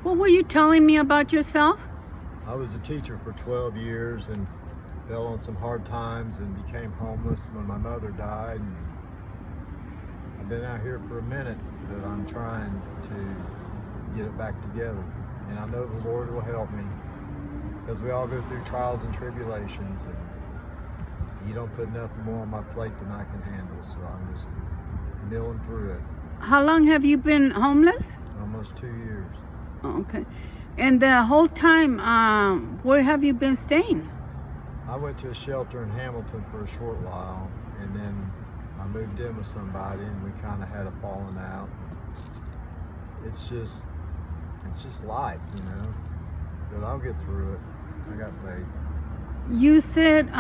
What were you telling me about yourself? I was a teacher for 12 years and fell on some hard times and became homeless when my mother died. And I've been out here for a minute, but I'm trying to get it back together. And I know the Lord will help me, because we all go through trials and tribulations, and you don't put nothing more on my plate than I can handle, so I'm just milling through it. How long have you been homeless? Almost 2 years. Oh, okay. And the whole time, where have you been staying? I went to a shelter in Hamilton for a short while, and then I moved in with somebody, and we kind of had a falling out. It's just life, you know. But I'll get through it. I got faith. You said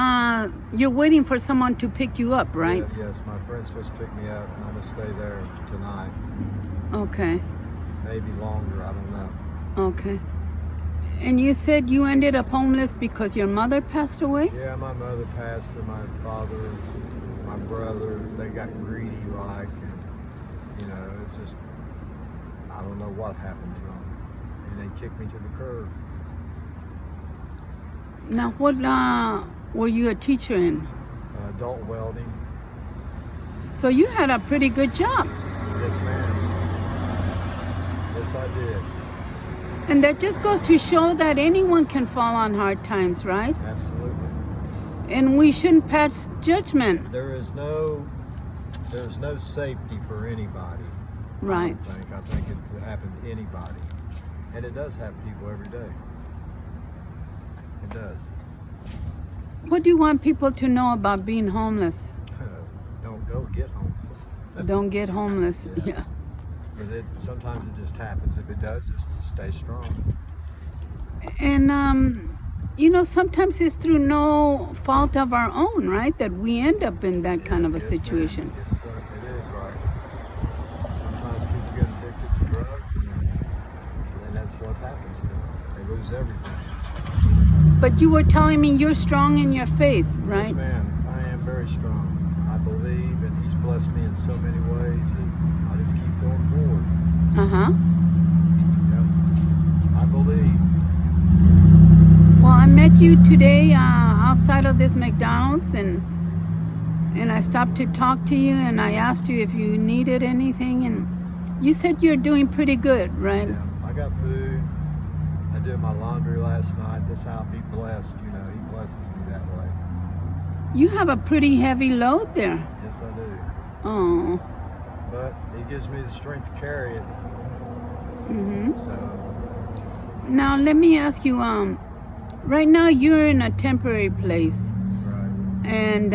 you're waiting for someone to pick you up, right? Yeah, yes, my friend's supposed to pick me up, and I'm gonna stay there tonight. Okay. Maybe longer, I don't know. Okay. And you said you ended up homeless because your mother passed away? Yeah, my mother passed, and my father, my brother, they got greedy like, and you know, it's just, I don't know what happened to them. And they kicked me to the curb. Now, what were you a teacher in? Adult welding. So you had a pretty good job. Yes, ma'am. Yes, I did. And that just goes to show that anyone can fall on hard times, right? Absolutely. And we shouldn't pass judgment. There's no safety for anybody. Right. I think it could happen to anybody. And it does happen to people every day. It does. What do you want people to know about being homeless? Don't go get homeless. Don't get homeless. Yeah. But sometimes it just happens. If it does, just stay strong. And you know, sometimes it's through no fault of our own, right? That we end up in that kind of a situation. Ma'am. Yes, it is right. Sometimes people get addicted to drugs, and that's what happens to them. They lose everything. But you were telling me you're strong in your faith, right? Yes, ma'am. I am very strong. I believe, and He's blessed me in so many ways that I just keep going forward. Uh-huh. Yep. I believe. Well, I met you today outside of this McDonald's, and I stopped to talk to you, and I asked you if you needed anything, and you said you're doing pretty good, right? Yeah, I got food. I did my laundry last night. That's how I be blessed, you know. He blesses me that way. You have a pretty heavy load there. Yes, I do. Oh. But He gives me the strength to carry it. Mm-hmm. So. Now, let me ask you, right now you're in a temporary place. Right. And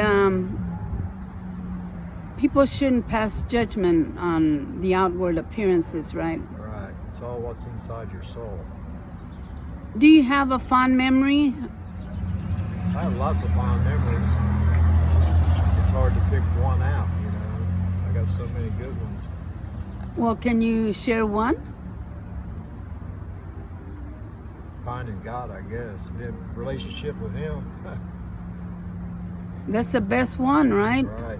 people shouldn't pass judgment on the outward appearances, right? Right. It's all what's inside your soul. Do you have a fond memory? I have lots of fond memories. It's hard to pick one out, you know. I got so many good ones. Well, can you share one? Finding God, I guess. Being in a relationship with Him. That's the best one, right? Right.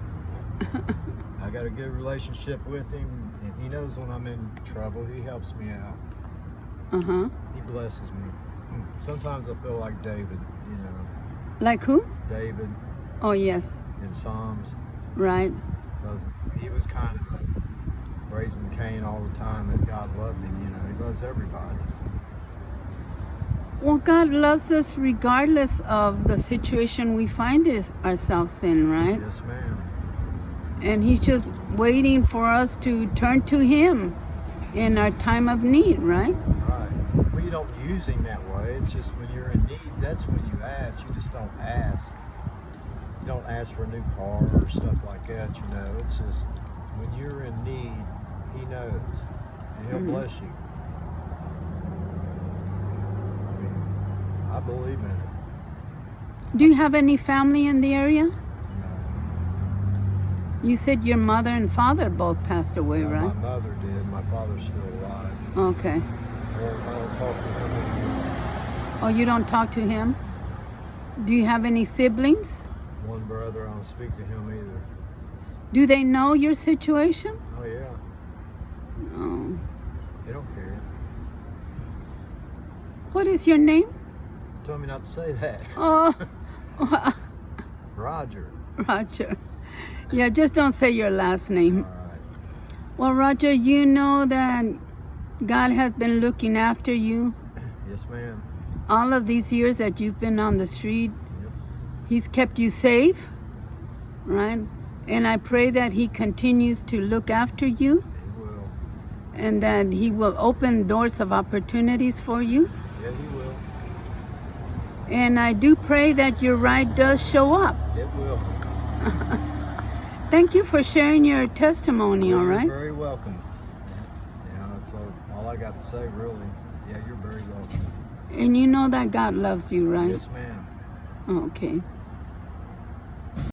I got a good relationship with Him, and He knows when I'm in trouble. He helps me out. Uh-huh. He blesses me. Sometimes I feel like David, you know. Like who? David Oh, yes. in Psalms. Right. Because he was kind of raising Cain all the time, and God loved him, you know. He loves everybody. Well, God loves us regardless of the situation we find ourselves in, right? Yes, ma'am. And He's just waiting for us to turn to Him in our time of need, right? Right. Well, you don't use Him that way. It's just when you're in need, that's when you ask. You just don't ask. You don't ask for a new car or stuff like that, you know. It's just when you're in need, He knows. And He'll bless you. I mean, I believe in it. Do you have any family in the area? No. You said your mother and father both passed away, No, right? my mother did. My father's still alive. Okay. I don't talk to him anymore. Oh, you don't talk to him? Do you have any siblings? One brother, I don't speak to him either. Do they know your situation? Oh, yeah. Oh. They don't care. What is your name? You told me not to say that. Oh, Roger. Roger. Yeah, just don't say your last name. All right. Well, Roger, you know that God has been looking after you Yes, ma'am. all of these years that you've been on the street. Yep. He's kept you safe, right? And I pray that He continues to look after you He will. and that He will open doors of opportunities for you. Yeah, he will. And I do pray that your ride does show up. It will. Thank you for sharing your testimony, all You're right? very welcome. Yeah, that's all I got to say, really. Yeah, you're very welcome. And you know that God loves you, right? Yes, ma'am. Okay.